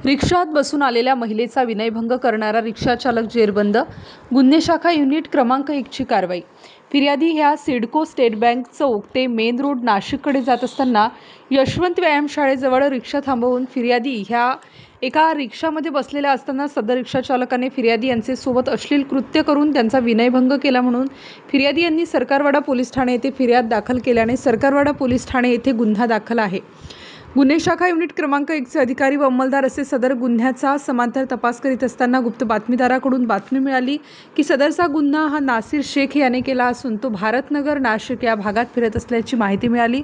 रिक्षात बसून आलेल्या महिलेचा विनयभंग करणारा रिक्षाचालक जेरबंद. गुन्हे शाखा युनिट क्रमांक 1 ची कारवाई. फिर्यादी ह्या सिडको स्टेट बँक चौक ते मेन रोड नाशिककडे जात असताना यशवंत व्यायामशाळेजवळ रिक्षा थांबवून फिर्यादी ह्या एका रिक्षामध्ये बसलेल्या असताना सदर रिक्षाचालकाने फिर्यादी यांचे सोबत अश्लील कृत्य करून त्यांचा विनयभंग केला म्हणून फिर्यादी यांनी सरकारवाडा पोलीस ठाणे येथे फिर्याद दाखल केल्याने सरकारवाडा पोलीस ठाणे येथे गुन्हा दाखल आहे. गुन्हे शाखा युनिट क्रमांक 1 चे अधिकारी व अंमलदार असे सदर गुन्ह्याचा समांतर तपास करीत असताना गुप्त बातमीदाराकडून बातमी मिळाली की सदरचा गुन्हा हा नासिर शेख याने केला असून तो भारतनगर नाशिक या भागात फिरत असल्याची माहिती मिळाली.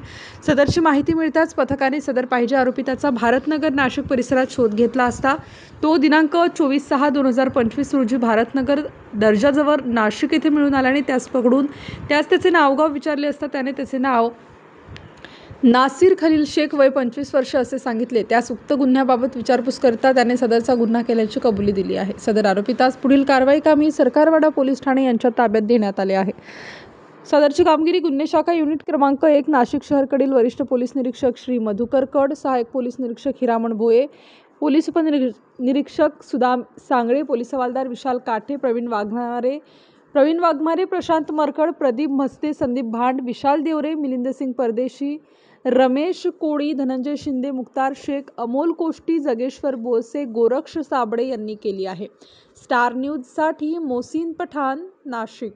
सदरची माहिती मिळताच पथकाने सदर पाहिजे आरोपिताचा भारतनगर नाशिक परिसरात शोध घेतला असता तो दिनांक 24/6/2025 रोजी भारतनगर दर्जाजवळ नाशिक येथे मिळून आल्याने त्यास पकडून त्याचे नावगाव विचारले असता त्याने त्याचे नाव नासिर खलील शेख वय 25 वर्ष असे सांगितले. त्यास उक्त गुन्ह्याबाबत विचारपूस करता त्याने सदरचा गुन्हा केल्याची कबुली दिली आहे. सदर आरोपितास पुढील कारवाई कामी सरकारवाडा पोलीस ठाणे यांच्या ताब्यात देण्यात आले आहे. सदरची कामगिरी गुन्हे शाखा युनिट क्रमांक 1 नाशिक शहरकडील वरिष्ठ पोलीस निरीक्षक श्री मधुकर कड, सहाय्यक पोलीस निरीक्षक हिरामण भोये, पोलीस उपनिरीक्षक सुदाम सांगळे, पोलीस हवालदार विशाल काठे, प्रवीण वाघमारे, प्रशांत मरकड, प्रदीप म्हस्ते, संदीप भांड, विशाल देवरे, मिलिंदसिंग परदेशी, रमेश कोळी, धनंजय शिंदे, मुक्तार शेख, अमोल कोष्टी, जगेश्वर बोरसे, गोरक्ष साबळे यांनी केली आहे. स्टार न्यूजसाठी मोहसिन पठाण, नाशिक.